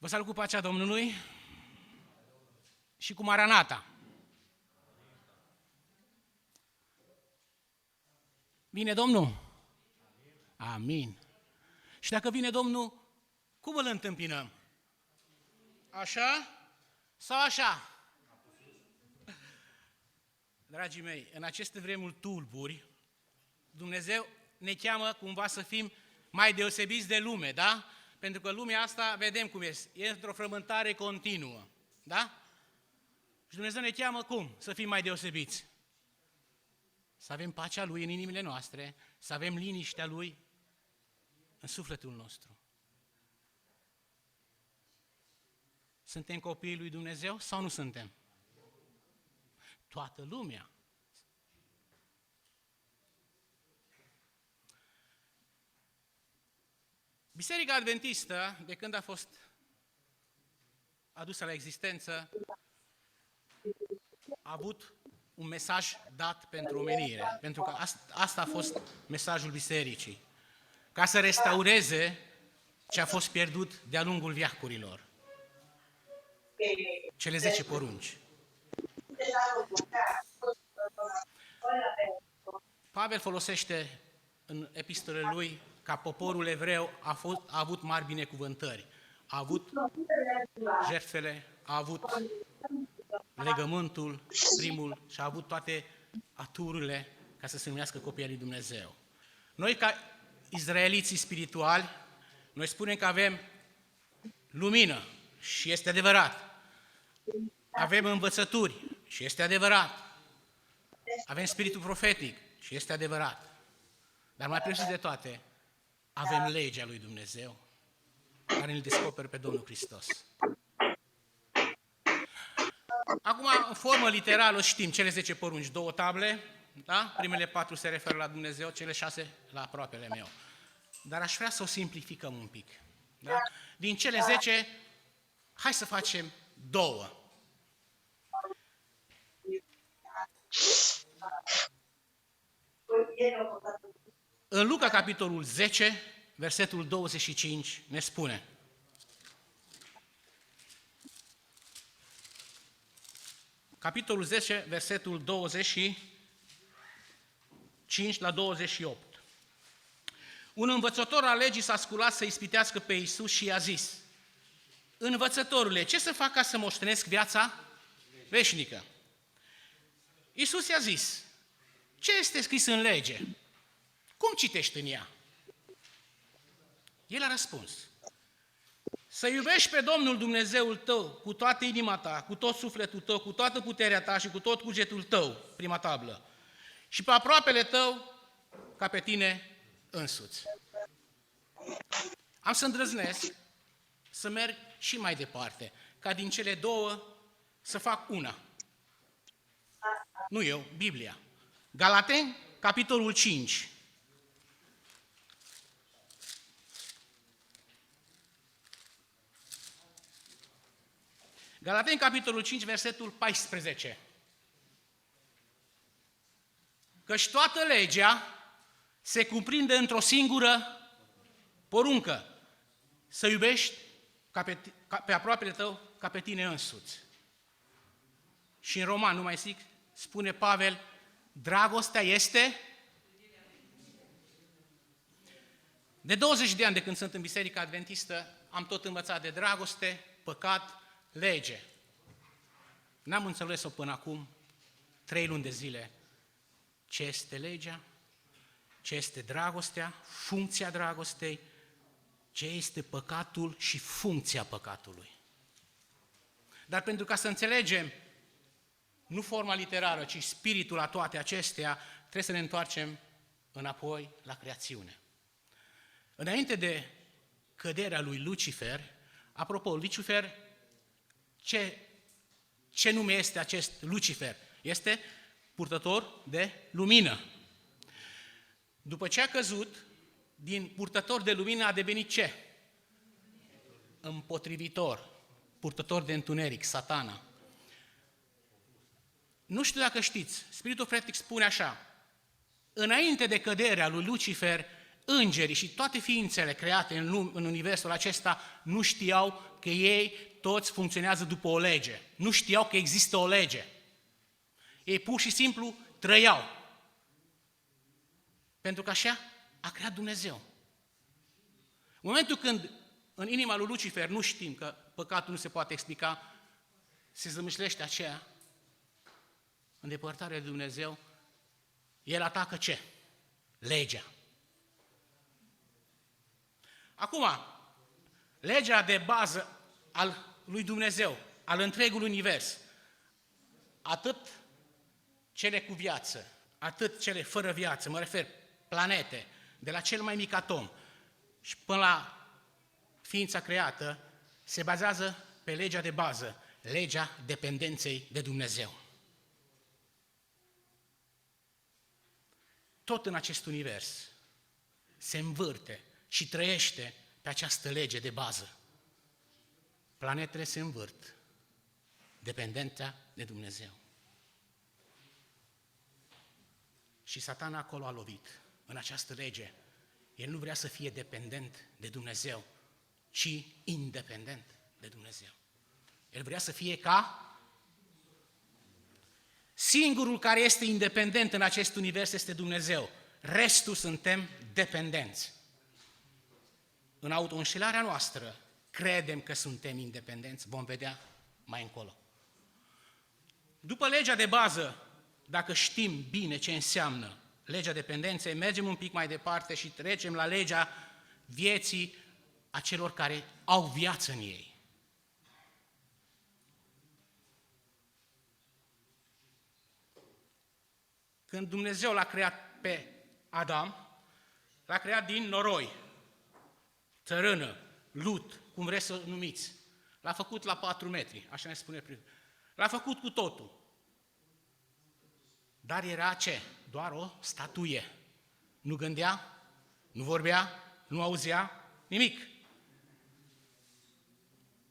Vă salut cu pacea Domnului și cu Maranata. Vine Domnul? Amin. Și dacă vine Domnul, cum îl întâmpinăm? Așa sau așa? Dragii mei, în aceste vremuri tulburi, Dumnezeu ne cheamă cumva să fim mai deosebiți de lume, da? Pentru că lumea asta, vedem cum este, e într-o frământare continuă, da? Și Dumnezeu ne cheamă cum? Să fim mai deosebiți. Să avem pacea Lui în inimile noastre, să avem liniștea Lui în sufletul nostru. Suntem copiii lui Dumnezeu sau nu suntem? Toată lumea. Biserica Adventistă, de când a fost adusă la existență, a avut un mesaj dat pentru omenire, pentru că asta a fost mesajul bisericii, ca să restaureze ce a fost pierdut de-a lungul veacurilor. Cele 10 porunci. Pavel folosește în epistolele lui ca poporul evreu a avut mari binecuvântări. A avut jertfele, a avut legământul primul și a avut toate aturile ca să se numească copiii lui Dumnezeu. Noi, ca izraeliții spirituali, noi spunem că avem lumină și este adevărat. Avem învățături și este adevărat. Avem spiritul profetic și este adevărat. Dar mai presus de toate, avem legea lui Dumnezeu care îl descoperă pe Domnul Hristos. Acum, în formă literală, știm cele 10 porunci, 2 table, da? Primele 4 se referă la Dumnezeu, cele 6 la aproapele meu. Dar aș vrea să o simplificăm un pic. Da? Din cele 10, hai să facem 2. În Luca, capitolul 10, versetul 25, ne spune: capitolul 10, versetul 25 la 28. Un învățător al legii s-a sculat să ispitească pe Iisus și i-a zis: Învățătorule, ce să fac ca să moștenesc viața veșnică? Iisus i-a zis: ce este scris în lege? Cum citești în ea? El a răspuns: să iubești pe Domnul Dumnezeul tău cu toată inima ta, cu tot sufletul tău, cu toată puterea ta și cu tot cugetul tău, prima tablă, și pe aproapele tău ca pe tine însuți. Am să îndrăznesc să merg și mai departe, ca din cele 2 să fac una. Nu eu, Biblia. Galateni, capitolul 5. Galateni, capitolul 5, versetul 14. Căci toată legea se cuprinde într-o singură poruncă: să iubești pe aproapele tău ca pe tine însuți. Și în Roman, nu mai zic, spune Pavel, dragostea este... De 20 de ani de când sunt în Biserica Adventistă, am tot învățat de dragoste, păcat, lege. N-am înțeles-o până acum, 3 luni de zile, ce este legea, ce este dragostea, funcția dragostei, ce este păcatul și funcția păcatului. Dar pentru ca să înțelegem nu forma literară, ci spiritul la toate acestea, trebuie să ne întoarcem înapoi la creațiune. Înainte de căderea lui Lucifer, apropo, Lucifer, ce nume este acest Lucifer? Este purtător de lumină. După ce a căzut, din purtător de lumină a devenit ce? Împotrivitor, purtător de întuneric, Satana. Nu știu dacă știți, Spiritul Profetic spune așa: înainte de căderea lui Lucifer îngerii și toate ființele create în universul acesta nu știau că ei toți funcționează după o lege. Nu știau că există o lege. Ei pur și simplu trăiau. Pentru că așa a creat Dumnezeu. În momentul când în inima lui Lucifer nu știm că păcatul nu se poate explica, se zămișlește aceea îndepărtare de Dumnezeu, el atacă ce? Legea. Acum, legea de bază al lui Dumnezeu, al întregului univers, atât cele cu viață, atât cele fără viață, mă refer planete, de la cel mai mic atom și până la ființa creată, se bazează pe legea de bază, legea dependenței de Dumnezeu. Tot în acest univers se învârte și trăiește pe această lege de bază. Planetele se învârt, dependența de Dumnezeu. Și Satana acolo a lovit, în această lege. El nu vrea să fie dependent de Dumnezeu, ci independent de Dumnezeu. El vrea să fie ca singurul care este independent în acest univers este Dumnezeu. Restul suntem dependenți. În autoînșelarea noastră credem că suntem independenți, vom vedea mai încolo. După legea de bază, dacă știm bine ce înseamnă legea dependenței, mergem un pic mai departe și trecem la legea vieții a celor care au viață în ei. Când Dumnezeu l-a creat pe Adam, l-a creat din noroi, țărână, lut, cum vreți să numiți. L-a făcut la 4 metri, așa ne spune primul. L-a făcut cu totul. Dar era ce? Doar o statuie. Nu gândea, nu vorbea, nu auzea, nimic.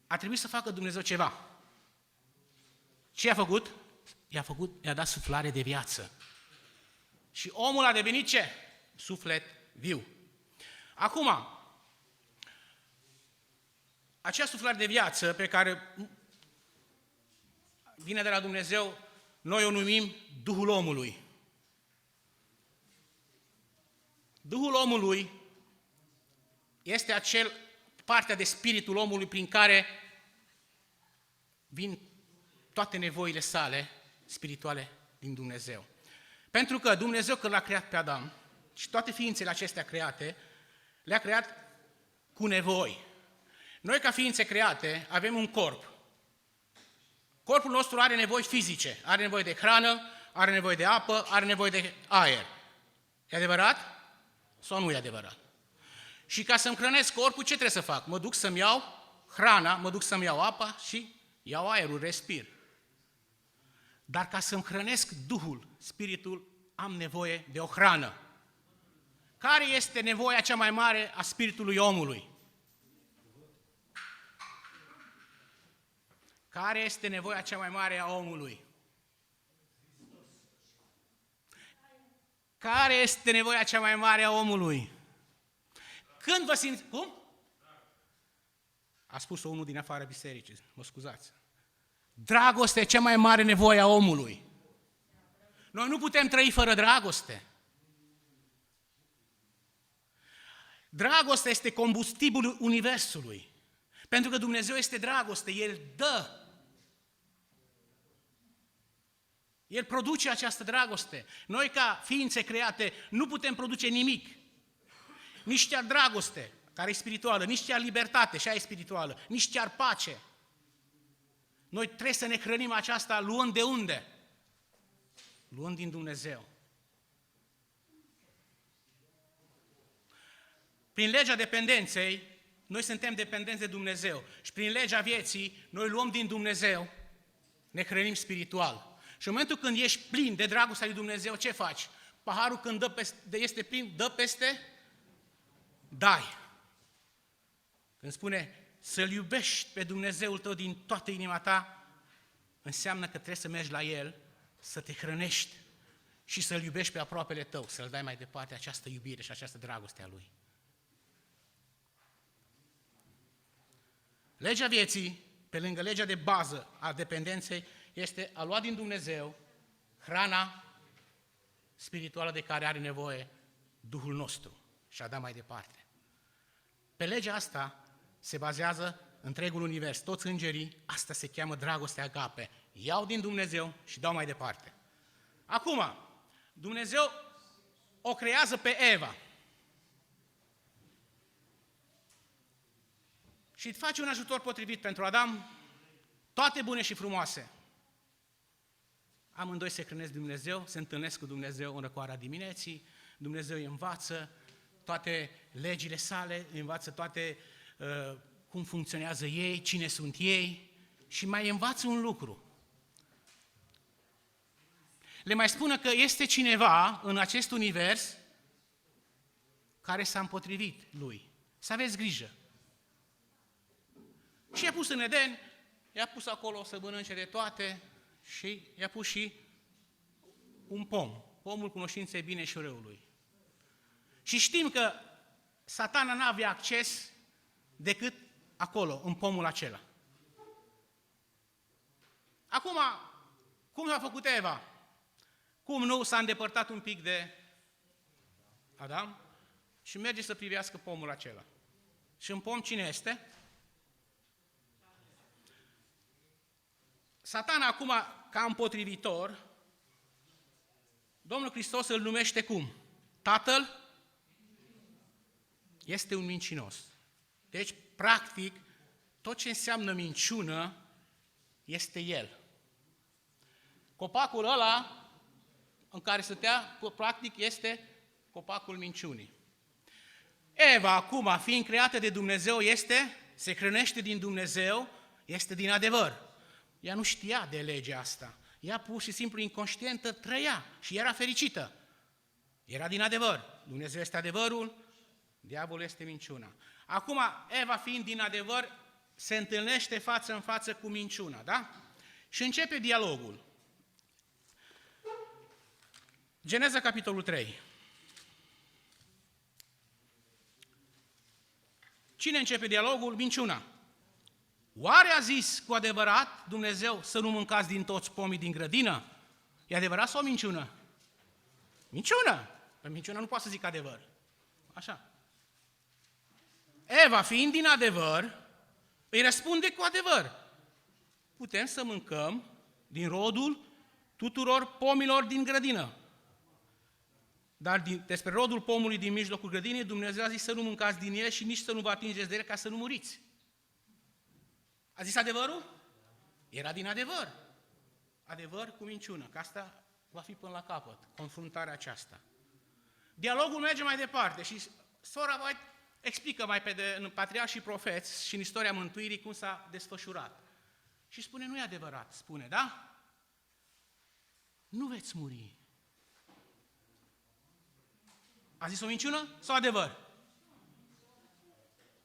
A trebuit să facă Dumnezeu ceva. Ce a făcut? I-a dat suflare de viață. Și omul a devenit ce? Suflet viu. Acum, acea suflare de viață pe care vine de la Dumnezeu, noi o numim Duhul omului. Duhul omului este acel partea de spiritul omului prin care vin toate nevoile sale spirituale din Dumnezeu. Pentru că Dumnezeu, când l-a creat pe Adam și toate ființele acestea create, le-a creat cu nevoi. Noi, ca ființe create, avem un corp. Corpul nostru are nevoi fizice, are nevoie de hrană, are nevoie de apă, are nevoie de aer. E adevărat? Sau nu e adevărat? Și ca să-mi hrănesc corpul, ce trebuie să fac? Mă duc să-mi iau hrana, mă duc să-mi iau apa și iau aerul, respir. Dar ca să-mi hrănesc Duhul, spiritul, am nevoie de o hrană. Care este nevoia cea mai mare a spiritului omului? Care este nevoia cea mai mare a omului? Care este nevoia cea mai mare a omului? Când vă simți... Cum? A spus-o unul din afara bisericii, mă scuzați. Dragostea e cea mai mare nevoie a omului. Noi nu putem trăi fără dragoste. Dragostea este combustibilul universului. Pentru că Dumnezeu este dragoste, El dă. El produce această dragoste. Noi, ca ființe create, nu putem produce nimic. Nici chiar dragoste, care e spirituală, nici chiar libertate, și aia e spirituală, nici chiar pace. Noi trebuie să ne hrănim aceasta luând de unde? Luând din Dumnezeu. Prin legea dependenței, noi suntem dependenți de Dumnezeu. Și prin legea vieții, noi luăm din Dumnezeu, ne hrănim spiritual. Și în momentul când ești plin de dragostea lui Dumnezeu, ce faci? Paharul când este plin, dă peste? Dai. Când spune să-L iubești pe Dumnezeul tău din toată inima ta, înseamnă că trebuie să mergi la El, să te hrănești. și să-L iubești pe aproapele tău, să-L dai mai departe această iubire și această dragoste a Lui. Legea vieții, pe lângă legea de bază a dependenței, este a lua din Dumnezeu hrana spirituală de care are nevoie Duhul nostru și a da mai departe. Pe legea asta se bazează întregul univers, toți îngerii, asta se cheamă dragoste agape. Iau din Dumnezeu și dau mai departe. Acum, Dumnezeu o creează pe Eva și îți face un ajutor potrivit pentru Adam, toate bune și frumoase. Amândoi se hrănesc de Dumnezeu, se întâlnesc cu Dumnezeu în răcoarea dimineții, Dumnezeu îi învață toate legile sale, îi învață toate cum funcționează ei, cine sunt ei și mai învață un lucru. Le mai spună că este cineva în acest univers care s-a împotrivit lui. Să aveți grijă. Și i-a pus în Eden, i-a pus acolo să mănânce de toate și i-a pus și un pom, pomul cunoștinței bine și răului. Și știm că Satana n-avea acces decât acolo, în pomul acela. Acum, cum a făcut Eva? Cum nu s-a îndepărtat un pic de Adam și merge să privească pomul acela. Și în pom cine este? Satana acum, ca împotrivitor, Domnul Hristos îl numește cum? Tatăl este un mincinos. Deci, practic, tot ce înseamnă minciună este el. Copacul ăla în care stătea, practic, este copacul minciunii. Eva, acum, fiind creată de Dumnezeu, se hrănește din Dumnezeu, este din adevăr. Ea nu știa de legea asta. Ea pur și simplu inconștientă trăia și era fericită. Era din adevăr. Dumnezeu este adevărul, diavolul este minciuna. Acum, Eva, fiind din adevăr, se întâlnește față în față cu minciuna, da? Și începe dialogul. Geneza, capitolul 3. Cine începe dialogul? Minciuna. Oare a zis cu adevărat Dumnezeu să nu mâncați din toți pomii din grădină? E adevărat sau minciună? Minciună! Păi minciuna nu poate să zic adevăr. Așa. Eva, fiind din adevăr, îi răspunde cu adevăr. Putem să mâncăm din rodul tuturor pomilor din grădină. Dar despre rodul pomului din mijlocul grădinii, Dumnezeu a zis să nu mâncați din el și nici să nu vă atingeți de el ca să nu muriți. A zis adevărul? Era din adevăr. Adevăr cu minciună, că asta va fi până la capăt, confruntarea aceasta. Dialogul merge mai departe și sora White explică mai în Patriarhi și Profeți și în istoria mântuirii cum s-a desfășurat. Și spune, nu e adevărat, spune, da? Nu veți muri. A zis o minciună sau adevăr?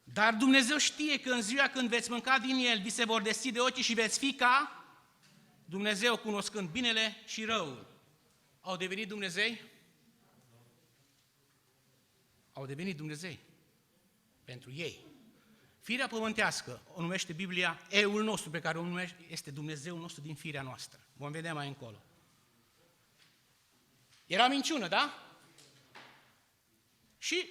Dar Dumnezeu știe că în ziua când veți mânca din el, vi se vor deschide ochii și veți fi ca Dumnezeu, cunoscând binele și răul. Au devenit Dumnezei? Au devenit Dumnezei. Pentru ei. Firea pământească, o numește Biblia, eul nostru pe care o numește, este Dumnezeul nostru din firea noastră. Vom vedea mai încolo. Era minciună, da? Și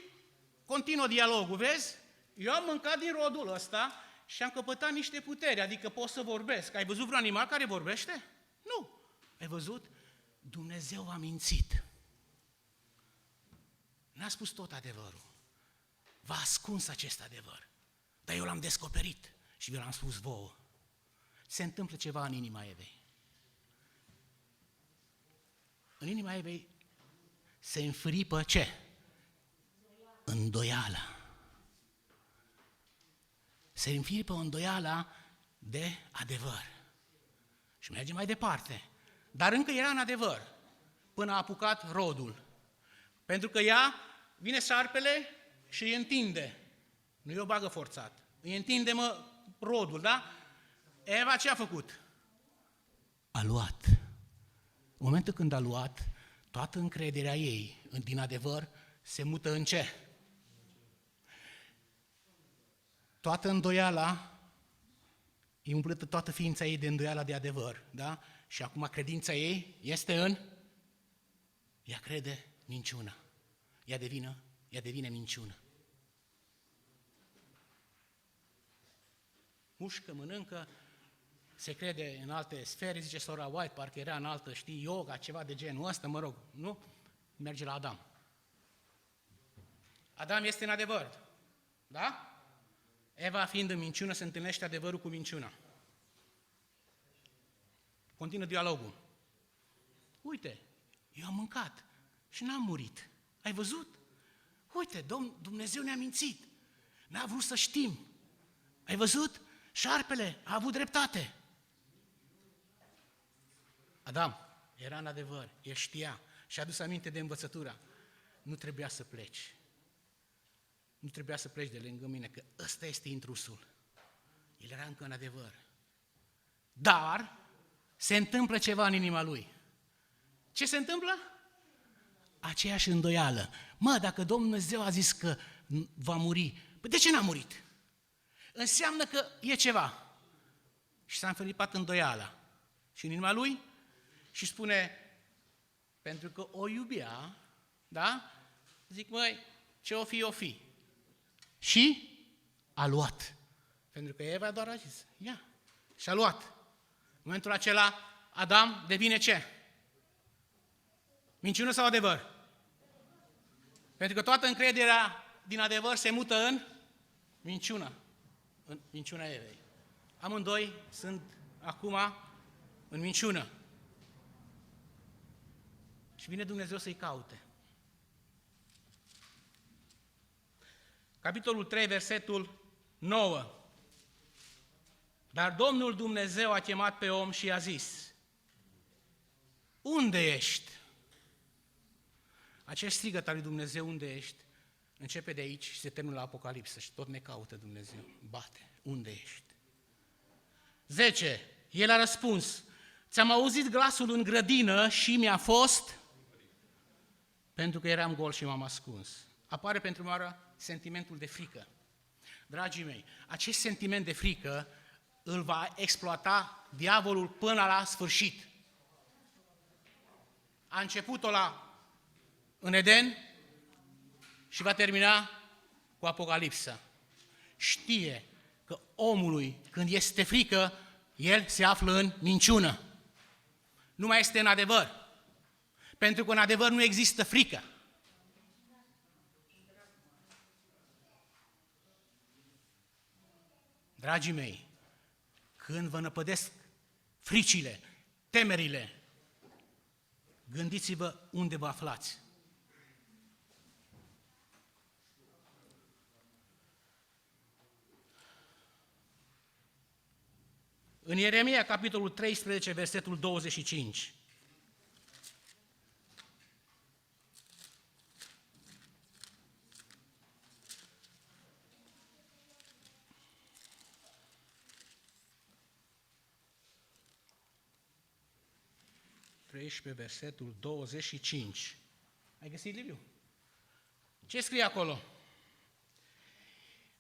continuă dialogul, vezi? Eu am mâncat din rodul ăsta și am căpătat niște puteri, adică pot să vorbesc. Ai văzut vreun animal care vorbește? Nu. Ai văzut? Dumnezeu a mințit. N-a spus tot adevărul. V-a ascuns acest adevăr. Dar eu l-am descoperit și vi l-am spus vouă. Se întâmplă ceva în inima Evei. În inima Evei se înfripă ce? Îndoiala. Se înfripă îndoiala de adevăr. Și merge mai departe. Dar încă era în adevăr, până a apucat rodul. Pentru că ea vine șarpele și îi întinde. Nu i-o bagă forțat. Îi întinde, rodul, da? Eva ce a făcut? A luat. În momentul când a luat, toată încrederea ei din adevăr se mută în ce? Toată îndoiala, e umplâtă toată ființa ei de îndoiala de adevăr, da? Și acum credința ei este în? Ea crede minciună. Ea devine minciună. Mușcă, mănâncă, se crede în alte sfere, zice sora White, parcă era în altă, știi, yoga, ceva de genul ăsta, mă rog, nu? Merge la Adam. Adam este în adevăr, da? Eva, fiind în minciună, se întâlnește adevărul cu minciuna. Continuă dialogul. Uite, eu am mâncat și n-am murit. Ai văzut? Uite, Dumnezeu ne-a mințit. N-a vrut să știm. Ai văzut? Șarpele a avut dreptate. Adam era în adevăr, el știa și a adus aminte de învățătura. Nu trebuia să pleci. Nu trebuia să pleci de lângă mine, că ăsta este intrusul. El era încă în adevăr. Dar se întâmplă ceva în inima lui. Ce se întâmplă? Aceeași îndoială. Mă, dacă Dumnezeu a zis că va muri, păi de ce n-a murit? Înseamnă că e ceva. Și s-a înfelipat îndoiala. Și în inima lui și spune, pentru că o iubea, da? Zic, măi, ce o fi? Și a luat. Pentru că Eva doar a zis, ia. Și a luat. În momentul acela, Adam devine ce? Minciună sau adevăr? Pentru că toată încrederea din adevăr se mută în minciună. În minciuna Evei. Amândoi sunt acum în minciună. Și vine Dumnezeu să-i caute. Capitolul 3, versetul 9. Dar Domnul Dumnezeu a chemat pe om și i-a zis, unde ești? Acest strigăt al lui Dumnezeu, unde ești, începe de aici și se termină la Apocalipsă și tot ne caută Dumnezeu. Bate, unde ești? 10. El a răspuns, ți-am auzit glasul în grădină și mi-a fost pentru că eram gol și m-am ascuns. Apare pentru mine sentimentul de frică. Dragii mei, acest sentiment de frică îl va exploata diavolul până la sfârșit. A început-o în Eden și va termina cu Apocalipsa. Știe că omului, când este frică, el se află în minciună. Nu mai este în adevăr. Pentru că în adevăr nu există frică. Dragii mei, când vă năpădesc fricile, temerile, gândiți-vă unde vă aflați. În Ieremia, capitolul 13, versetul 25. Versetul 25. Ai găsit, Liviu? Ce scrie acolo?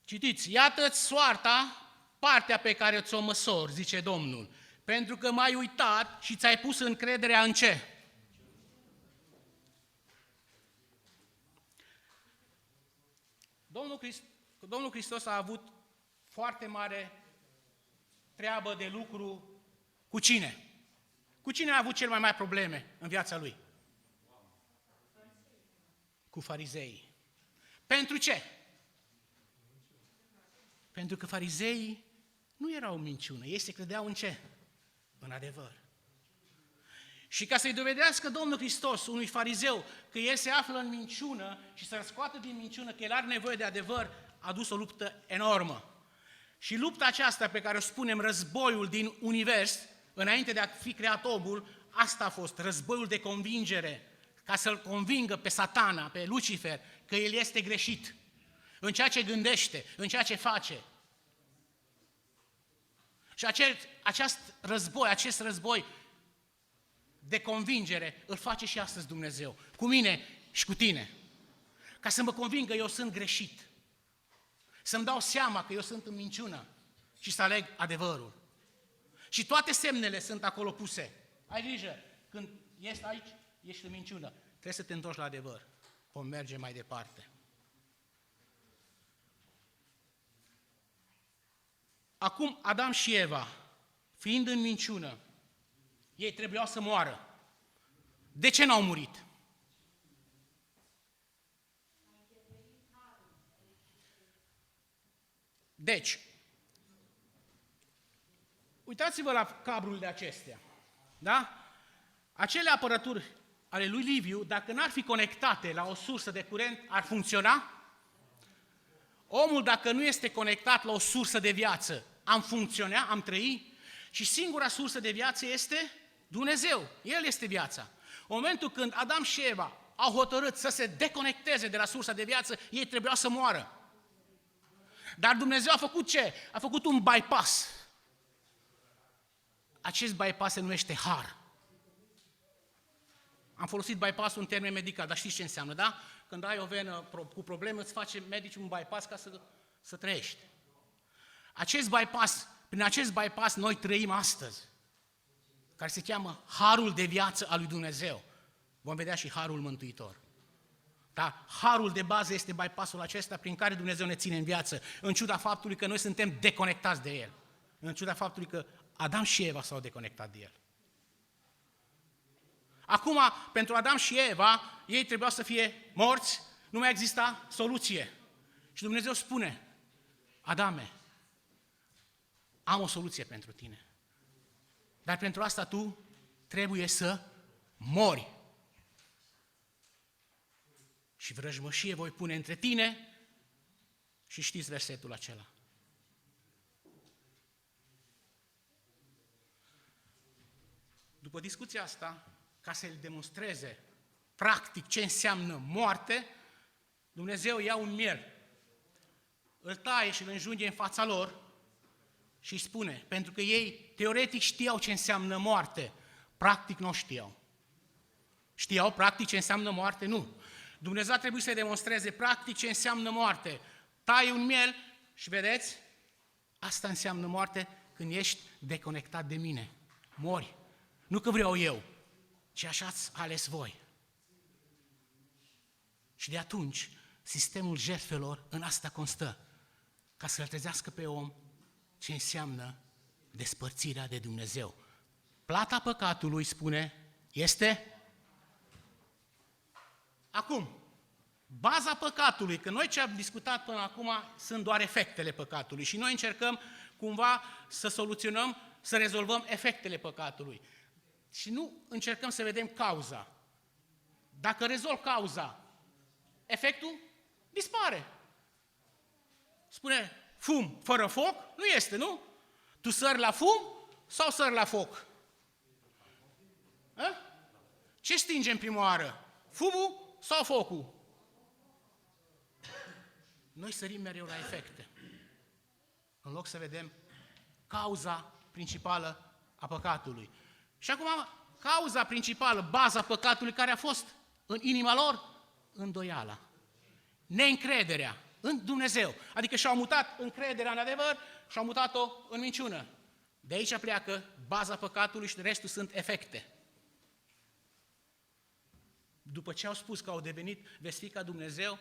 Citiți, iată-ți soarta, partea pe care ți-o măsori, zice Domnul, pentru că m-ai uitat și ți-ai pus încrederea în ce? Domnul Hristos a avut foarte mare treabă de lucru cu cine? Cu cine a avut cel mai mari probleme în viața lui? Cu farizeii. Pentru ce? Pentru că farizeii nu erau în minciună, ei se credeau în ce? În adevăr. Și ca să-i dovedească Domnul Hristos unui farizeu că el se află în minciună și să-l scoată din minciună, că el are nevoie de adevăr, a dus o luptă enormă. Și lupta aceasta pe care o spunem războiul din univers, înainte de a fi creat omul, asta a fost războiul de convingere, ca să-l convingă pe Satana, pe Lucifer, că el este greșit în ceea ce gândește, în ceea ce face. Și acest război de convingere îl face și astăzi Dumnezeu, cu mine și cu tine. Ca să mă conving că eu sunt greșit, să-mi dau seama că eu sunt în minciună și să aleg adevărul. Și toate semnele sunt acolo puse. Ai grijă, când ești aici, ești în minciună. Trebuie să te întorci la adevăr. Vom merge mai departe. Acum Adam și Eva, fiind în minciună, ei trebuiau să moară. De ce n-au murit? Deci, uitați-vă la cablurile acestea. Da? Acele apărături ale lui Liviu, dacă n-ar fi conectate la o sursă de curent, ar funcționa? Omul, dacă nu este conectat la o sursă de viață, am funcționa, am trăi? Și singura sursă de viață este Dumnezeu. El este viața. În momentul când Adam și Eva au hotărât să se deconecteze de la sursa de viață, ei trebuiau să moară. Dar Dumnezeu a făcut ce? A făcut un bypass. Acest bypass se numește har. Am folosit bypass-ul în termen medical, dar știți ce înseamnă, da? Când ai o venă cu probleme, îți face medicul un bypass ca să trăiești. Prin acest bypass noi trăim astăzi, care se cheamă harul de viață al lui Dumnezeu. Vom vedea și harul mântuitor. Da? Harul de bază este bypassul acesta prin care Dumnezeu ne ține în viață, în ciuda faptului că noi suntem deconectați de El. În ciuda faptului că Adam și Eva s-au deconectat de El. Acum, pentru Adam și Eva, ei trebuiau să fie morți, nu mai exista soluție. Și Dumnezeu spune, Adame, am o soluție pentru tine. Dar pentru asta tu trebuie să mori. Și vrăjmășie voi pune între tine și știți versetul acela. După discuția asta, ca să-l demonstreze practic ce înseamnă moarte, Dumnezeu ia un miel, îl taie și îl înjunghe în fața lor și îi spune, pentru că ei teoretic știau ce înseamnă moarte, practic nu știau. Știau practic ce înseamnă moarte? Nu. Dumnezeu a trebuit să demonstreze practic ce înseamnă moarte. Tai un miel și vedeți, asta înseamnă moarte când ești deconectat de mine. Mori. Nu că vreau eu, ci așa ați ales voi. Și de atunci, sistemul jertfelor în asta constă, ca să-l trezească pe om ce înseamnă despărțirea de Dumnezeu. Plata păcatului, spune, este... Acum, baza păcatului, că noi ce am discutat până acum sunt doar efectele păcatului și noi încercăm cumva să soluționăm, să rezolvăm efectele păcatului. Și nu încercăm să vedem cauza. Dacă rezolv cauza, efectul dispare. Spune, fum fără foc? Nu este, nu? Tu sări la fum sau sări la foc? A? Ce stinge în prima oară? Fumul sau focul? Noi sărim mereu la efecte. În loc să vedem cauza principală a păcatului. Și acum, cauza principală, baza păcatului care a fost în inima lor, îndoiala, neîncrederea în Dumnezeu. Adică și-au mutat încrederea în adevăr și-au mutat-o în minciună. De aici pleacă baza păcatului și restul sunt efecte. După ce au spus că au devenit veți fi ca Dumnezeu,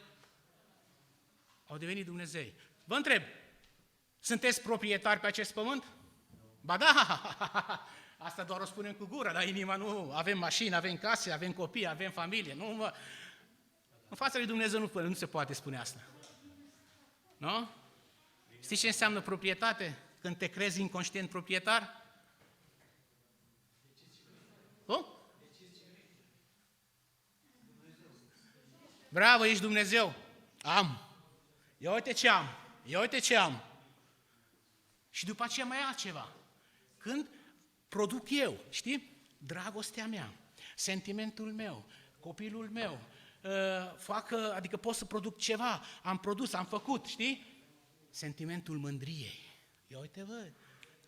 au devenit Dumnezei. Vă întreb, sunteți proprietari pe acest pământ? Ba da, asta doar o spunem cu gura, dar inima nu. Avem mașini, avem case, avem copii, avem familie. În fața lui Dumnezeu nu se poate spune asta. Nu? Știți ce înseamnă proprietate? Când te crezi inconștient proprietar? Bravo, ești Dumnezeu. Am. Ia uite ce am. Ia uite ce am. Și după aceea mai altceva. Când produc eu, știi? Dragostea mea, sentimentul meu, copilul meu, adică pot să produc ceva, am produs, am făcut, știi? Sentimentul mândriei. Ia uite,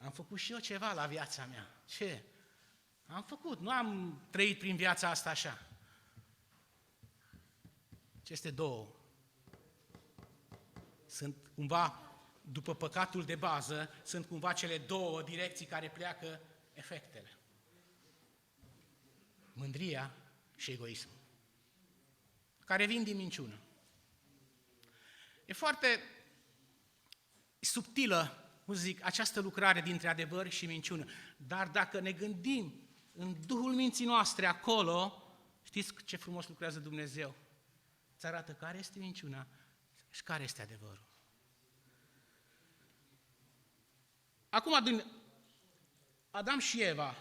am făcut și eu ceva la viața mea. Ce? Am făcut, nu am trăit prin viața asta așa. Aceste două sunt cumva, după păcatul de bază, sunt cumva cele două direcții care pleacă efectele. Mândria și egoismul, care vin din minciună. E foarte subtilă, cum zic, această lucrare dintre adevăr și minciună. Dar dacă ne gândim în duhul minții noastre acolo, știți ce frumos lucrează Dumnezeu? Îți arată care este minciuna și care este adevărul. Acum, din Adam și Eva,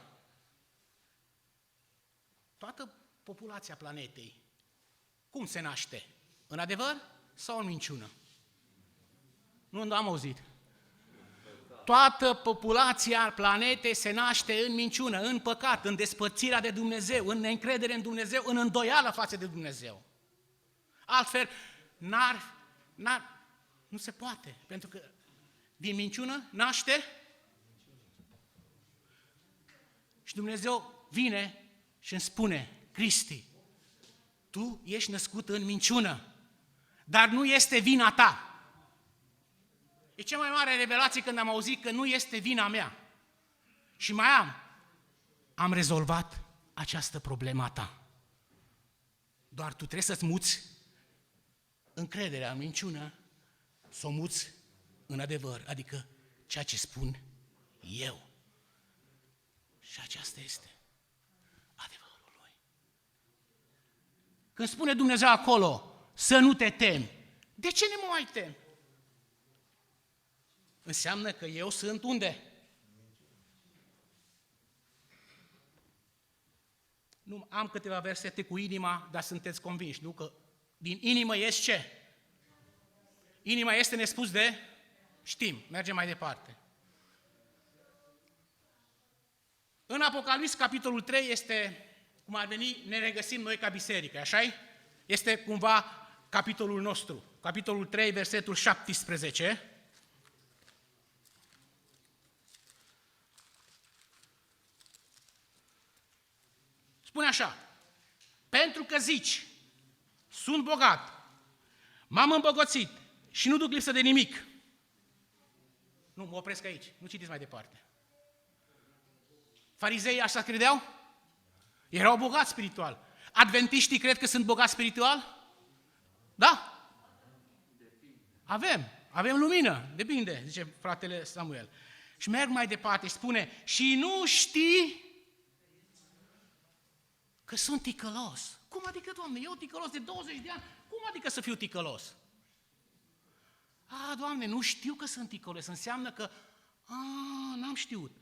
toată populația planetei, cum se naște? În adevăr sau în minciună? Nu am auzit. Toată populația planetei se naște în minciună, în păcat, în despărțirea de Dumnezeu, în neîncredere în Dumnezeu, în îndoială față de Dumnezeu. Altfel, nu se poate, pentru că din minciună naște și Dumnezeu vine și îmi spune, Cristi, tu ești născut în minciună, dar nu este vina ta. E cea mai mare revelație când am auzit că nu este vina mea. Și mai am rezolvat această problemă a ta. Doar tu trebuie să-ți muți încrederea în minciună, să o muți în adevăr, adică ceea ce spun eu. Și aceasta este adevărul lui. Când spune Dumnezeu acolo să nu te temi, de ce nu mă mai tem? Înseamnă că eu sunt unde? Nu, am câteva versete cu inima, dar sunteți convinși, nu? Că din inimă ies ce? Inima este nespus de? Știm, mergem mai departe. În Apocalips, capitolul 3, este, cum ar veni, ne regăsim noi ca biserică, așa-i? Este cumva capitolul nostru. Capitolul 3, versetul 17. Spune așa, pentru că zici, sunt bogat, m-am îmbogățit și nu duc lipsă de nimic. Nu, mă opresc aici, nu citiți mai departe. Farizeii așa credeau? Erau bogați spiritual. Adventiștii cred că sunt bogați spiritual? Da? Avem lumină, depinde, zice fratele Samuel. Și merg mai departe și spune, și nu știi că sunt ticălos. Cum adică, Doamne, eu ticălos de 20 de ani, cum adică să fiu ticălos? Doamne, nu știu că sunt ticălos, înseamnă că, n-am știut.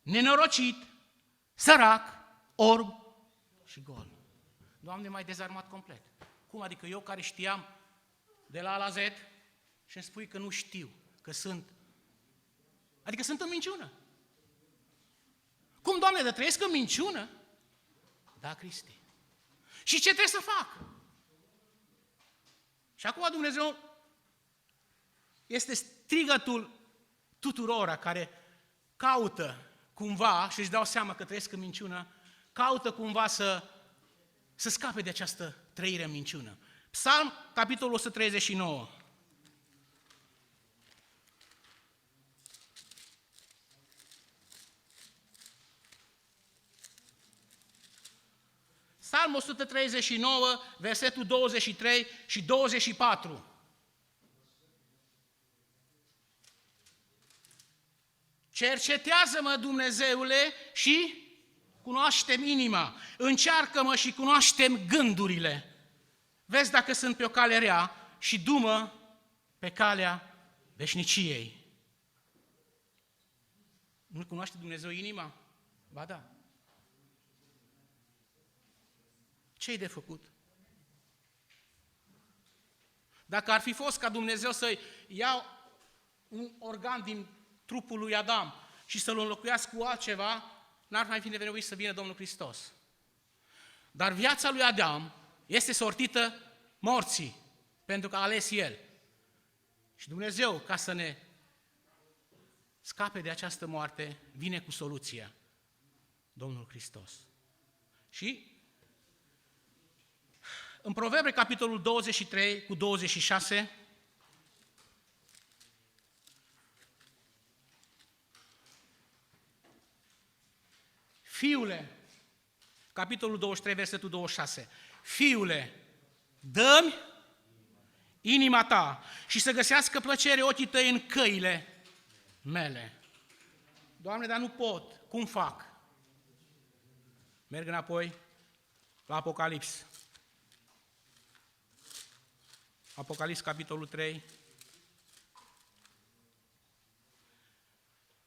Nenorocit, sărac, orb și gol. Doamne, m-ai dezarmat complet. Cum adică eu care știam de la A la Z și îmi spui că nu știu, că sunt, adică sunt în minciună. Cum, Doamne, dar trăiesc în minciună? Da, Cristi. Și ce trebuie să fac? Și acum Dumnezeu este strigătul tuturora care caută cumva și își dau seama că trăiesc în minciună, caută cumva să scape de această trăire în minciună. Psalm, capitolul 139. Psalm 139, versetul 23 și 24. Cercetează-mă, Dumnezeule, și cunoaște-mi inima. Încearcă-mă și cunoaște-mi gândurile. Vezi dacă sunt pe o cale rea și du-mă pe calea veșniciei. Nu cunoaște Dumnezeu inima? Ba da. Ce-i de făcut? Dacă ar fi fost ca Dumnezeu să ia un organ din trupul lui Adam și să-l înlocuiască cu altceva, n-ar mai fi nevoie să vină Domnul Hristos. Dar viața lui Adam este sortită morții, pentru că a ales el. Și Dumnezeu, ca să ne scape de această moarte, vine cu soluția. Domnul Hristos. Și în Proverbe, capitolul 23 cu 26, Fiule, capitolul 23, versetul 26, Fiule, dă-mi inima ta și să găsească plăcere ochii tăi în căile mele. Doamne, dar nu pot. Cum fac? Merg înapoi la Apocalips. Apocalips, capitolul 3.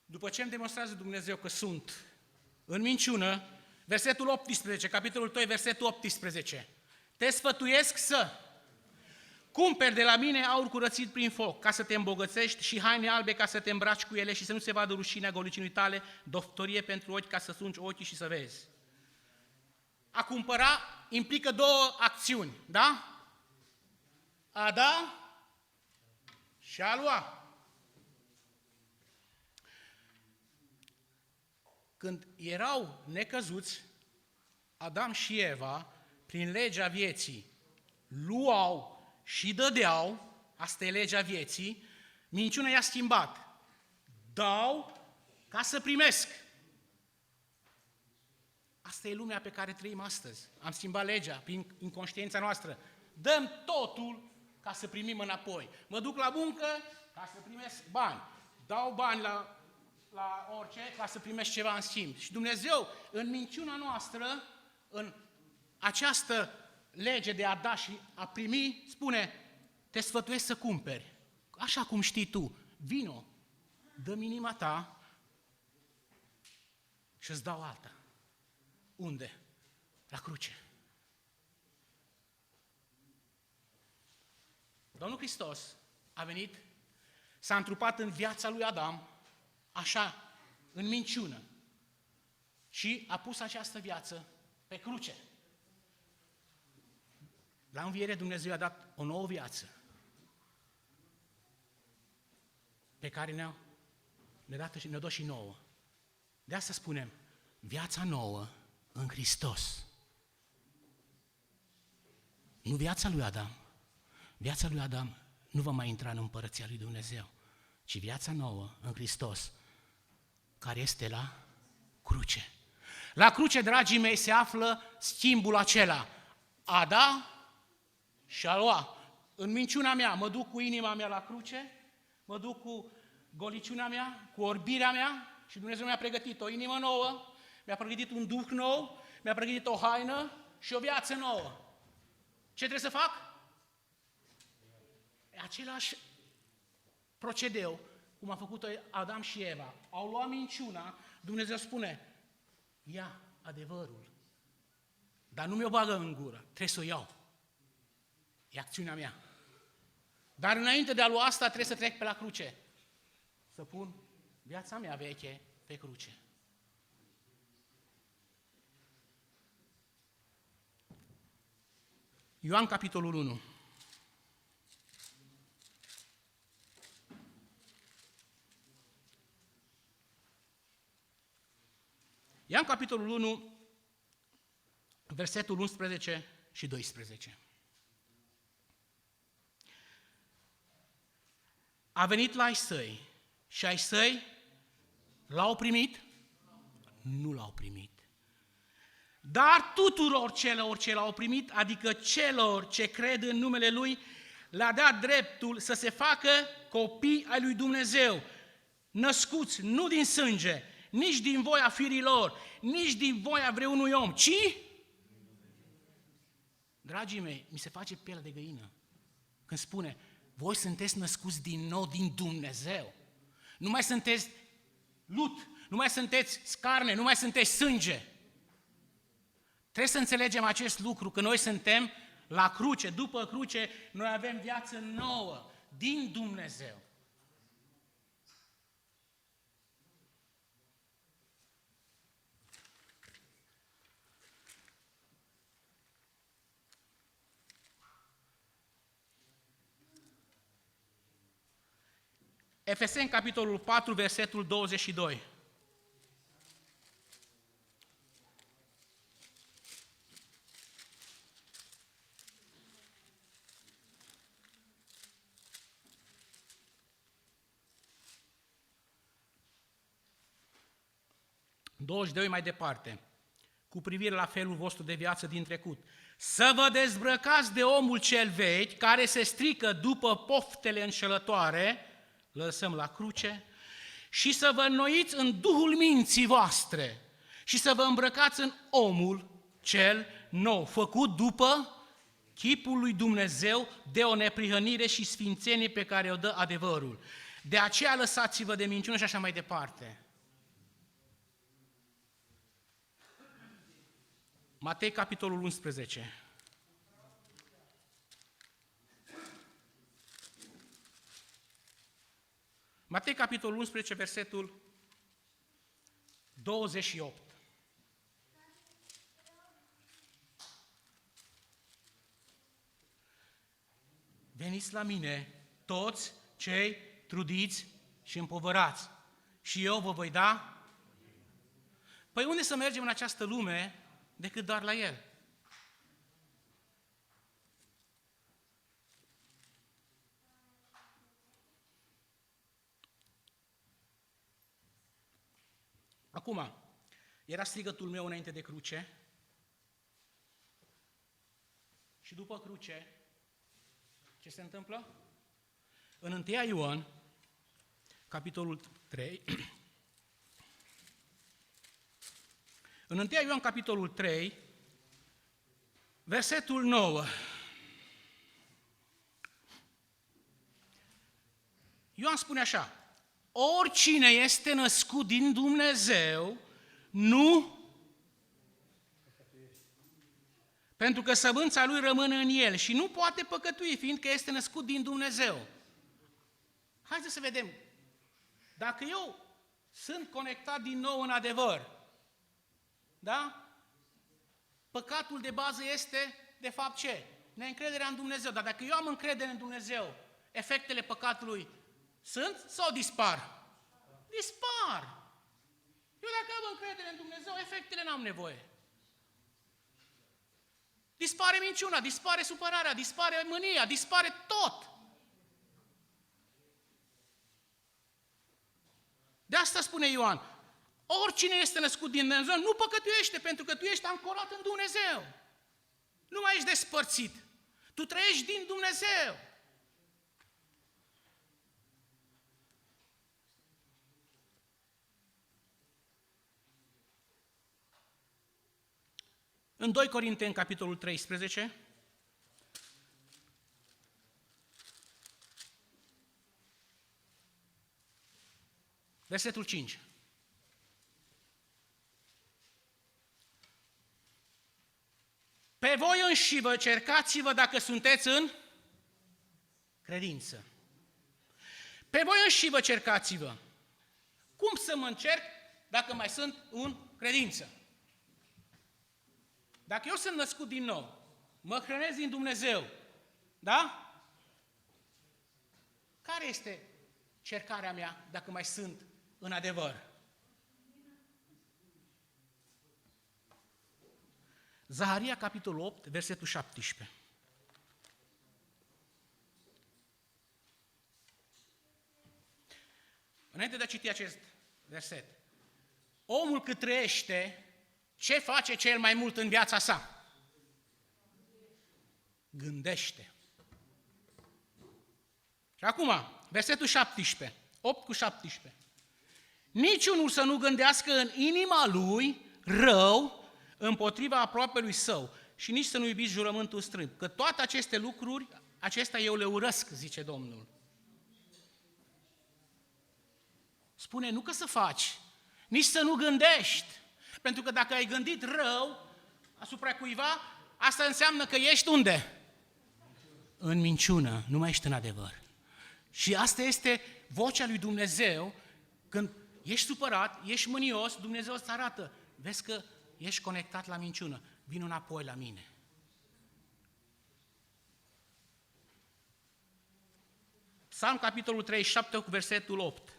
După ce îmi demonstrează Dumnezeu că sunt în minciună, versetul 18, capitolul 2, versetul 18. Te sfătuiesc să cumperi de la mine aur curățit prin foc, ca să te îmbogățești, și haine albe ca să te îmbraci cu ele și să nu se vadă rușinea golicinii tale, doftorie pentru ochi ca să sungi ochii și să vezi. A cumpăra implică două acțiuni, da? A da și a lua. Când erau necăzuți, Adam și Eva, prin legea vieții, luau și dădeau, asta e legea vieții, minciuna i-a schimbat. Dau ca să primesc. Asta e lumea pe care trăim astăzi. Am schimbat legea prin inconștiența noastră. Dăm totul ca să primim înapoi. Mă duc la muncă ca să primesc bani. Dau bani la orice ca să primești ceva în schimb. Și Dumnezeu, în minciuna noastră, în această lege de a da și a primi, spune, te sfătuiesc să cumperi. Așa cum știi tu, vino, dă-mi inima ta și îți dau alta. Unde? La cruce. Domnul Hristos a venit, s-a întrupat în viața lui Adam, așa, în minciună, și a pus această viață pe cruce. La înviere Dumnezeu a dat o nouă viață pe care ne-a dat și nouă. De asta spunem, viața nouă în Hristos. Nu viața lui Adam. Viața lui Adam nu va mai intra în împărăția lui Dumnezeu, ci viața nouă în Hristos, care este la cruce. La cruce, dragii mei, se află schimbul acela. A da și a lua. În minciuna mea, mă duc cu inima mea la cruce, mă duc cu goliciunea mea, cu orbirea mea, și Dumnezeu mi-a pregătit o inimă nouă, mi-a pregătit un duh nou, mi-a pregătit o haină și o viață nouă. Ce trebuie să fac? Același procedeu, cum a făcut-o Adam și Eva. Au luat minciuna, Dumnezeu spune, ia adevărul, dar nu mi-o bagă în gură, trebuie să o iau. E acțiunea mea. Dar înainte de a lua asta, trebuie să trec pe la cruce. Să pun viața mea veche pe cruce. Ioan, capitolul 1. Ioan, capitolul 1, versetul 11 și 12. A venit la ai săi și ai săi l-au primit? Nu l-au primit. Dar tuturor celor ce l-au primit, adică celor ce cred în numele Lui, le-a dat dreptul să se facă copii ai lui Dumnezeu, născuți nu din sânge, nici din voia firilor, nici din voia vreunui om, ci, dragii mei, mi se face pielea de găină când spune, voi sunteți născuți din nou din Dumnezeu. Nu mai sunteți lut, nu mai sunteți carne, nu mai sunteți sânge. Trebuie să înțelegem acest lucru, că noi suntem la cruce, după cruce, noi avem viață nouă din Dumnezeu. Efeseni, capitolul 4, versetul 22. 22 mai departe, cu privire la felul vostru de viață din trecut. Să vă dezbrăcați de omul cel vechi, care se strică după poftele înșelătoare, lăsăm la cruce, și să vă înnoiți în duhul minții voastre și să vă îmbrăcați în omul cel nou, făcut după chipul lui Dumnezeu, de o neprihănire și sfințenie pe care o dă adevărul. De aceea lăsați-vă de minciună și așa mai departe. Matei, capitolul 11. Matei, capitolul 11, versetul 28. Veniți la mine, toți cei trudiți și împovărați, și eu vă voi da. Păi unde să mergem în această lume decât doar la El? Acum, era strigătul meu înainte de cruce și după cruce, ce se întâmplă? În 1 Ioan, capitolul 3, în 1 Ioan, capitolul 3, versetul 9, Ioan spune așa: oricine este născut din Dumnezeu, nu, pentru că sămânța lui rămâne în el și nu poate păcătui, fiindcă este născut din Dumnezeu. Haideți să vedem. Dacă eu sunt conectat din nou în adevăr, da? Păcatul de bază este, de fapt, ce? Neîncrederea în Dumnezeu. Dar dacă eu am încredere în Dumnezeu, efectele păcatului sunt sau dispar? Dispar! Eu dacă am încredere în Dumnezeu, efectele n-am nevoie. Dispare minciuna, dispare supărarea, dispare mânia, dispare tot. De asta spune Ioan: oricine este născut din Dumnezeu nu păcătuiește, pentru că tu ești ancorat în Dumnezeu. Nu mai ești despărțit. Tu trăiești din Dumnezeu. În 2 Corinteni, capitolul 13, versetul 5. Pe voi înșivă cercați-vă dacă sunteți în credință. Pe voi înșivă cercați-vă. Cum să mă încerc dacă mai sunt în credință? Dacă eu sunt născut din nou, mă hrănesc din Dumnezeu, da? Care este cercarea mea dacă mai sunt în adevăr? Zaharia, capitolul 8, versetul 17. Înainte de a citi acest verset, omul cât trăiește, ce face cel mai mult în viața sa? Gândește. Și acum, versetul 17, 8 cu 17. Niciunul să nu gândească în inima lui rău împotriva aproapelui său și nici să nu iubiți jurământul strâmb, că toate aceste lucruri, acestea eu le urăsc, zice Domnul. Spune, nu că să faci, nici să nu gândești, pentru că dacă ai gândit rău asupra cuiva, asta înseamnă că ești unde? În minciună, nu mai ești în adevăr. Și asta este vocea lui Dumnezeu, când ești supărat, ești mânios, Dumnezeu îți arată, vezi că ești conectat la minciună, vino înapoi la mine. Psalm, capitolul 37, cu versetul 8.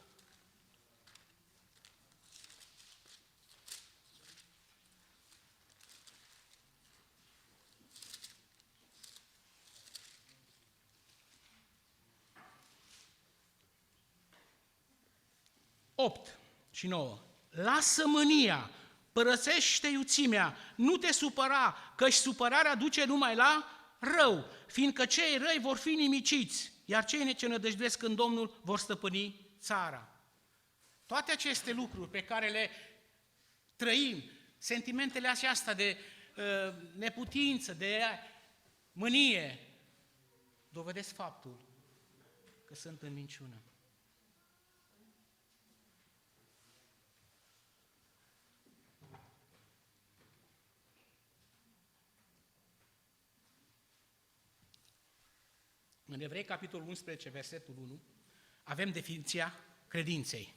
Opt și 9. Lasă mânia, părăsește iuțimea, nu te supăra, căci supărarea duce numai la rău, fiindcă cei răi vor fi nimiciți, iar cei ce nădăjduiesc în Domnul vor stăpâni țara. Toate aceste lucruri pe care le trăim, sentimentele astea de neputință, de mânie, dovedesc faptul că sunt în minciună. În Evrei, capitolul 11, versetul 1, avem definiția credinței.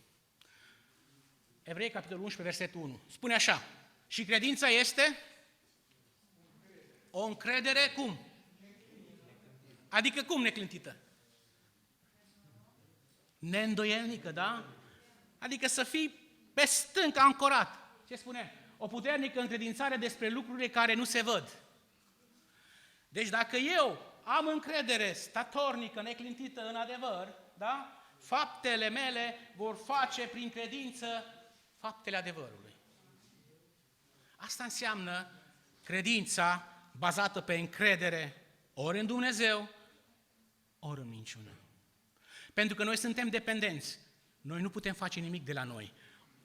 Evrei, capitolul 11, versetul 1. Spune așa: și credința este o încredere cum? Adică cum neclintită? Neîndoielnică, da? Adică să fii pe stâncă ancorat. Ce spune? O puternică încredințare despre lucrurile care nu se văd. Deci dacă eu am încredere statornică, neclintită în adevăr, da? Faptele mele vor face prin credință faptele adevărului. Asta înseamnă credința bazată pe încredere ori în Dumnezeu, ori în minciună. Pentru că noi suntem dependenți. Noi nu putem face nimic de la noi.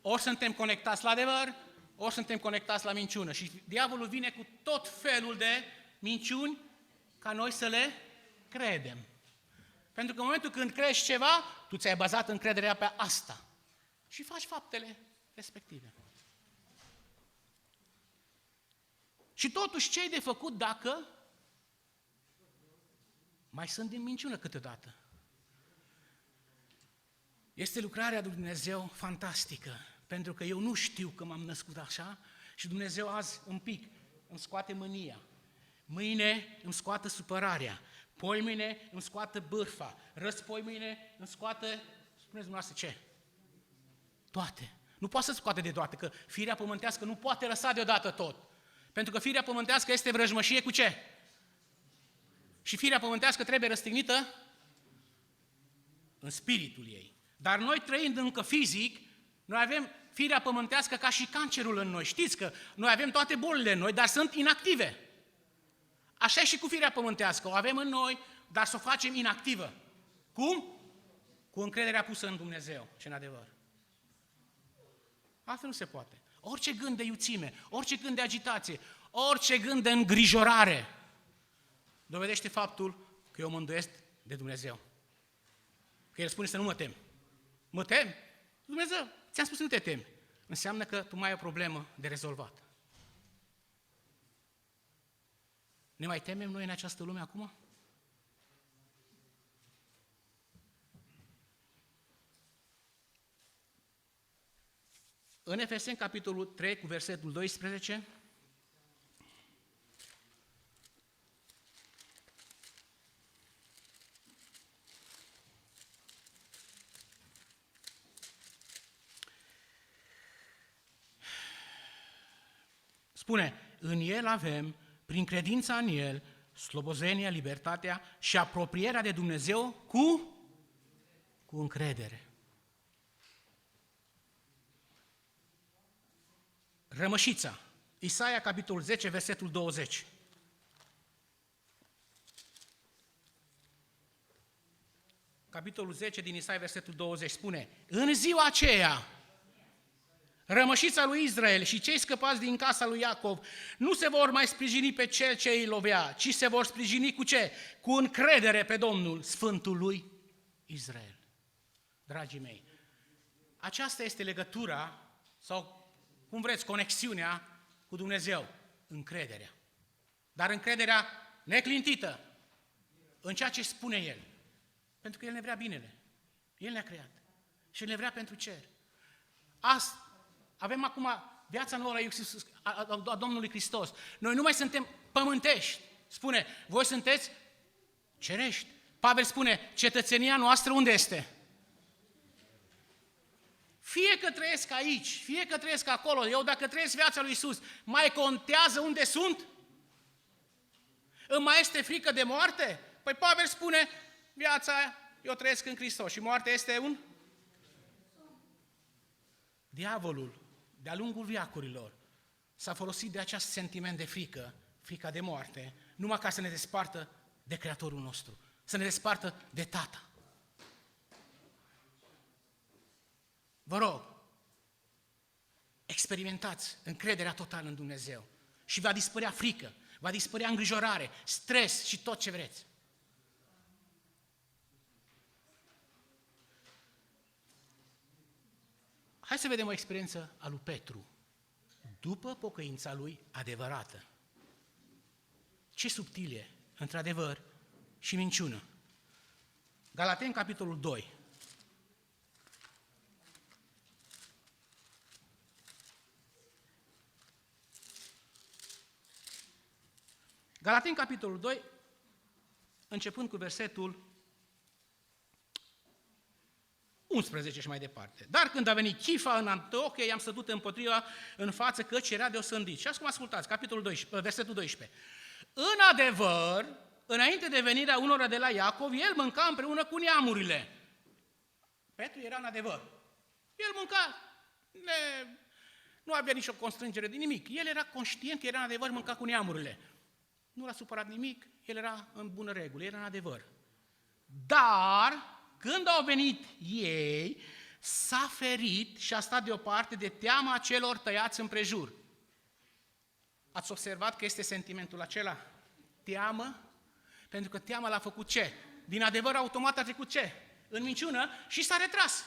Ori suntem conectați la adevăr, ori suntem conectați la minciună. Și diavolul vine cu tot felul de minciuni ca noi să le credem. Pentru că în momentul când crezi ceva, tu ți-ai bazat încrederea pe asta. Și faci faptele respective. Și totuși ce-i de făcut dacă mai sunt din minciună câteodată? Este lucrarea lui Dumnezeu fantastică, pentru că eu nu știu că m-am născut așa și Dumnezeu azi un pic îmi scoate mânia, mâine îmi scoată supărarea, poimâine îmi scoată bârfa, răspoimâine îmi scoată, spuneți dumneavoastră ce? Toate. Nu poate să scoate de toate, că firea pământească nu poate lăsa deodată tot. Pentru că firea pământească este vrăjmășie cu ce? Și firea pământească trebuie răstignită în spiritul ei. Dar noi trăind încă fizic, noi avem firea pământească ca și cancerul în noi. Știți că noi avem toate bolile în noi, dar sunt inactive. Așa e și cu firea pământească. O avem în noi, dar să o facem inactivă. Cum? Cu încrederea pusă în Dumnezeu și în adevăr. Altfel nu se poate. Orice gând de iuțime, orice gând de agitație, orice gând de îngrijorare dovedește faptul că eu mă îndoiesc de Dumnezeu. Că El spune să nu mă tem. Mă tem? Dumnezeu, ți-am spus să nu te temi. Înseamnă că tu mai ai o problemă de rezolvat. Ne mai temem noi în această lume acum? În Efeseni, capitolul 3, cu versetul 12, spune, în El avem, prin credința în El, slobozenia, libertatea și apropierea de Dumnezeu cu încredere. Rămășița, Isaia, capitolul 10, versetul 20. Capitolul 10 din Isaia, versetul 20, spune, în ziua aceea, rămășița lui Israel și cei scăpați din casa lui Iacov nu se vor mai sprijini pe cel ce îi lovea, ci se vor sprijini cu ce? Cu încredere pe Domnul, Sfântul lui Israel. Dragii mei, aceasta este legătura, sau cum vreți, conexiunea cu Dumnezeu, încrederea. Dar încrederea neclintită în ceea ce spune El. Pentru că El ne vrea binele. El ne-a creat. Și El ne vrea pentru cer. Avem acum viața nouă a Domnului Hristos. Noi nu mai suntem pământești. Spune, voi sunteți cerești. Pavel spune, cetățenia noastră unde este? Fie că trăiesc aici, fie că trăiesc acolo, eu dacă trăiesc viața lui Iisus, mai contează unde sunt? Îmi mai este frică de moarte? Păi Pavel spune, viața eu trăiesc în Hristos și moartea este un? Diavolul, de-a lungul veacurilor, s-a folosit de acest sentiment de frică, frica de moarte, numai ca să ne despartă de Creatorul nostru, să ne despartă de Tata. Vă rog, experimentați încrederea totală în Dumnezeu și va dispărea frică, va dispărea îngrijorare, stres și tot ce vreți. Hai să vedem o experiență a lui Petru, după pocăința lui adevărată. Ce subtil e, într-adevăr, și minciună. Galateni, capitolul 2. Galateni, capitolul 2, începând cu versetul 11 și mai departe. Dar când a venit Chifa în Antiochia, i-am stătut împotriva în față, căci era de osândit. Și acum ascultați, capitolul 12, versetul 12. În adevăr, înainte de venirea unora de la Iacov, el mânca împreună cu neamurile. Petru era în adevăr. El mânca, nu avea nicio constrângere de nimic. El era conștient că era în adevăr, mânca cu neamurile. Nu l-a supărat nimic, el era în bună regulă, era în adevăr. Dar, când au venit ei, s-a ferit și a stat deoparte de teama celor tăiați împrejur. Ați observat că este sentimentul acela? Teamă? Pentru că teama l-a făcut ce? Din adevăr automat a trecut ce? În minciună și s-a retras.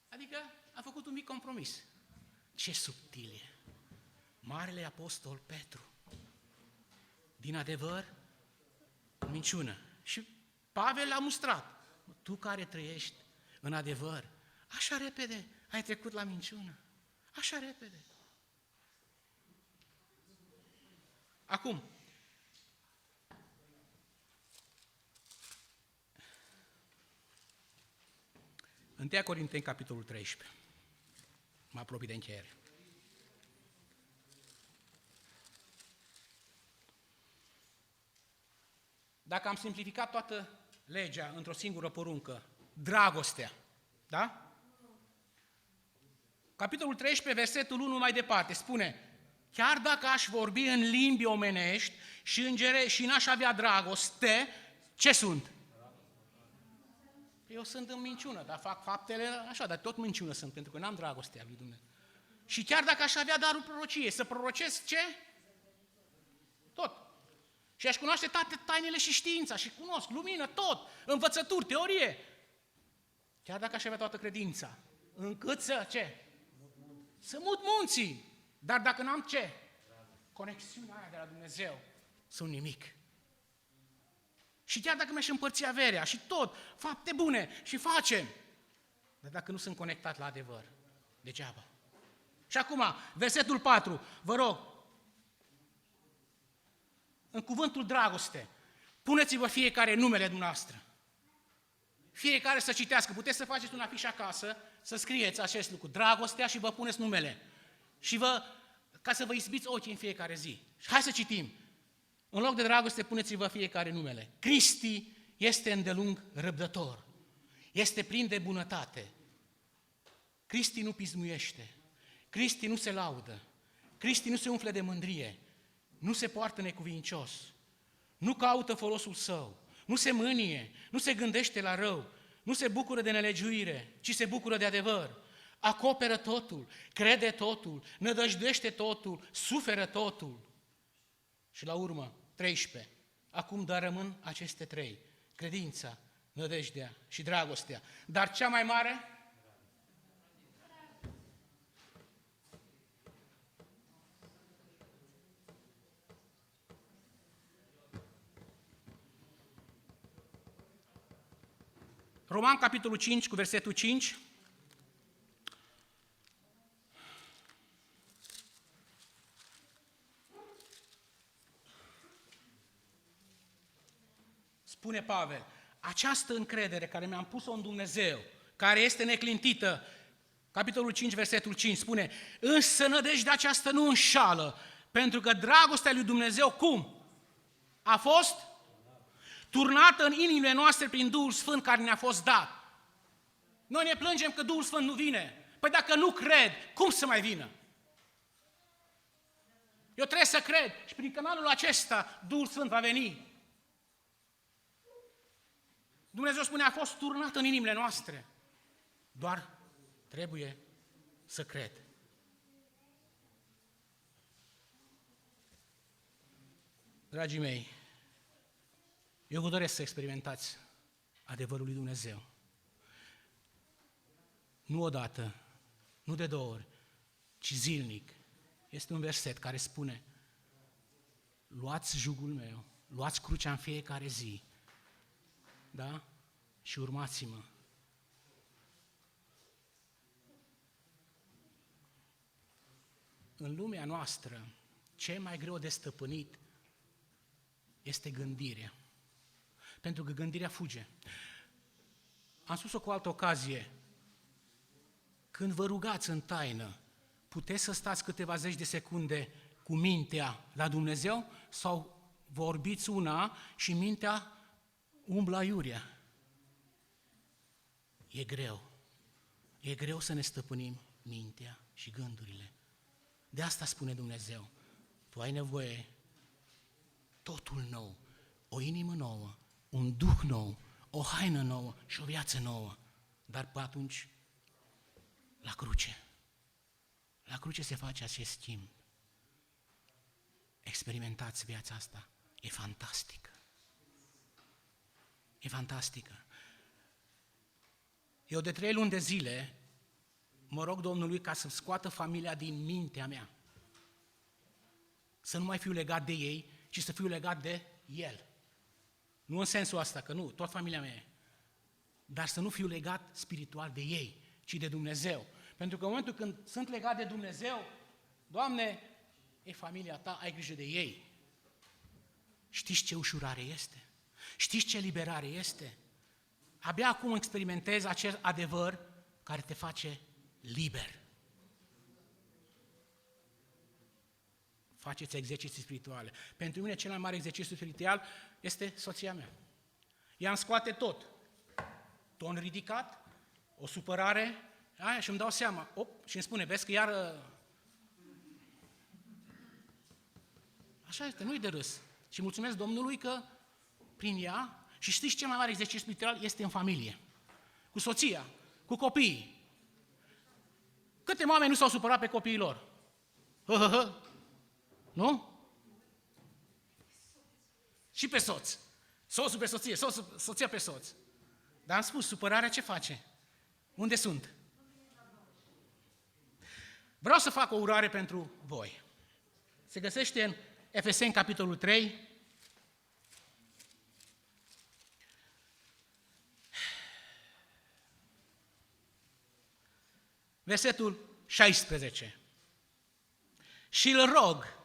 Adică a făcut un mic compromis. Ce subtil e! Marele apostol Petru. Din adevăr, în minciună. Și Pavel l-a mustrat. Tu care trăiești în adevăr, așa repede ai trecut la minciună. Așa repede. Acum, în 1 Corinteni, capitolul 13. Mă apropii de încheiere. Dacă am simplificat toată legea într-o singură poruncă, dragostea, da? Capitolul 13, versetul 1 mai departe, spune: chiar dacă aș vorbi în limbi omenești și îngere și n-aș avea dragoste, ce sunt? Eu sunt în minciună, dar fac faptele așa, dar tot minciună sunt, pentru că n-am dragostea lui Dumnezeu. Și chiar dacă aș avea darul prorocie, să prorocesc ce? Tot. Și aș cunoaște toate tainele și știința, și cunosc lumină, tot, învățături, teorie. Chiar dacă aș avea toată credința, încât să ce? Să mut munții. Dar dacă n-am ce? Conexiunea aia de la Dumnezeu, sunt nimic. Și chiar dacă mi-aș împărți averea și tot, fapte bune și facem, dar dacă nu sunt conectat la adevăr, degeaba. Și acum, versetul 4, vă rog, în cuvântul dragoste, puneți-vă fiecare numele dumneavoastră. Fiecare să citească, puteți să faceți un afiș acasă, să scrieți acest lucru, dragostea, și vă puneți numele. Și ca să vă izbiți ochii în fiecare zi. Și hai să citim. În loc de dragoste, puneți-vă fiecare numele. Cristi este îndelung răbdător. Este plin de bunătate. Cristi nu pismuiește. Cristi nu se laudă. Cristi nu se umfle de mândrie. Nu se poartă necuvincios. Nu caută folosul său. Nu se mânie. Nu se gândește la rău. Nu se bucură de nelegiuire, ci se bucură de adevăr. Acoperă totul, crede totul, nădăjduiește totul, suferă totul. Și la urmă, 13. Acum doar rămân aceste trei: credința, nădejdea și dragostea. Dar cea mai mare? Roman, capitolul 5, cu versetul 5. Spune Pavel: această încredere care mi-am pus-o în Dumnezeu, care este neclintită, capitolul 5, versetul 5, spune: însă nădejdea aceasta nu înșală, pentru că dragostea lui Dumnezeu, cum? A fost turnată în inimile noastre prin Duhul Sfânt care ne-a fost dat. Noi ne plângem că Duhul Sfânt nu vine. Păi dacă nu cred, cum să mai vină? Eu trebuie să cred și prin canalul acesta Duhul Sfânt va veni. Dumnezeu spune, a fost turnat în inimile noastre. Doar trebuie să cred. Dragii mei, eu vă doresc să experimentați adevărul lui Dumnezeu. Nu odată, nu de 2 ori, ci zilnic. Este un verset care spune, luați jugul meu, luați crucea în fiecare zi, da? Și urmați-mă. În lumea noastră, ce e mai greu de stăpânit este gândirea. Pentru că gândirea fuge. Am spus-o cu altă ocazie. Când vă rugați în taină, puteți să stați câteva zeci de secunde cu mintea la Dumnezeu sau vorbiți una și mintea umblă aiurea? E greu. E greu să ne stăpânim mintea și gândurile. De asta spune Dumnezeu, tu ai nevoie totul nou, o inimă nouă, un duh nou, o haină nouă și o viață nouă. Dar pe atunci, la cruce. La cruce se face acest schimb. Experimentați viața asta. E fantastică. E fantastică. Eu de 3 luni de zile mă rog Domnului ca să scoată familia din mintea mea. Să nu mai fiu legat de ei, ci să fiu legat de El. Nu în sensul ăsta, că nu, tot familia mea e. Dar să nu fiu legat spiritual de ei, ci de Dumnezeu. Pentru că în momentul când sunt legat de Dumnezeu, Doamne, e familia Ta, ai grijă de ei. Știți ce ușurare este? Știți ce liberare este? Abia acum experimentezi acest adevăr care te face liber. Faceți exerciții spirituale. Pentru mine cel mai mare exercițiu spiritual este soția mea. Ea îmi scoate tot. Ton ridicat, o supărare, aia, și îmi dau seama, și îmi spune, vezi că iar... Așa este, nu-i de râs. Și mulțumesc Domnului că prin ea, și știți ce mai mare exercițiu spiritual este în familie. Cu soția, cu copiii. Câte oameni nu s-au supărat pe copiii lor? Nu? Și pe soț. Soțul pe soție, soția pe soț. Dar am spus, supărarea ce face? Unde sunt? Vreau să fac o urare pentru voi. Se găsește în Efeseni, capitolul 3. Versetul 16. Și îl rog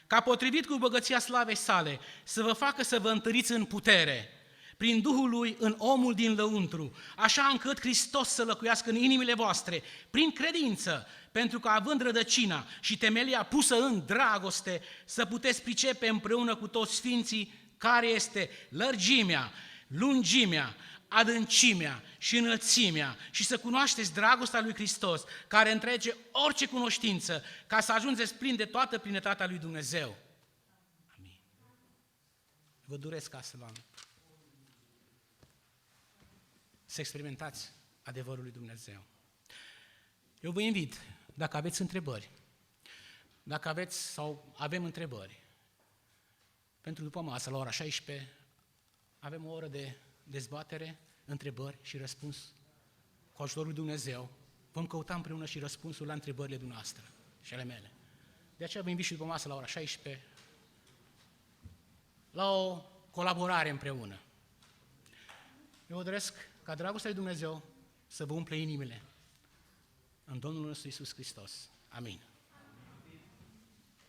ca potrivit cu bogăția slavei sale să vă facă să vă întăriți în putere, prin Duhul Lui în omul din lăuntru, așa încât Hristos să locuiască în inimile voastre, prin credință, pentru că având rădăcina și temelia pusă în dragoste, să puteți pricepe împreună cu toți sfinții care este lărgimea, lungimea, adâncimea și înălțimea și să cunoașteți dragostea lui Hristos, care întrege orice cunoștință, ca să ajungeți plini de toată plinătatea lui Dumnezeu. Amin. Vă doresc astfel, oameni, să experimentați adevărul lui Dumnezeu. Eu vă invit, dacă aveți întrebări, dacă aveți sau avem întrebări, pentru după masă, la ora 16, avem o oră de dezbatere, întrebări și răspuns cu ajutorul lui Dumnezeu. Vom căuta împreună și răspunsul la întrebările dumneavoastră și ale mele. De aceea vă invit și după masă la ora 16 la o colaborare împreună. Eu vă doresc ca dragostea lui Dumnezeu să vă umple inimile în Domnul nostru Iisus Hristos. Amin.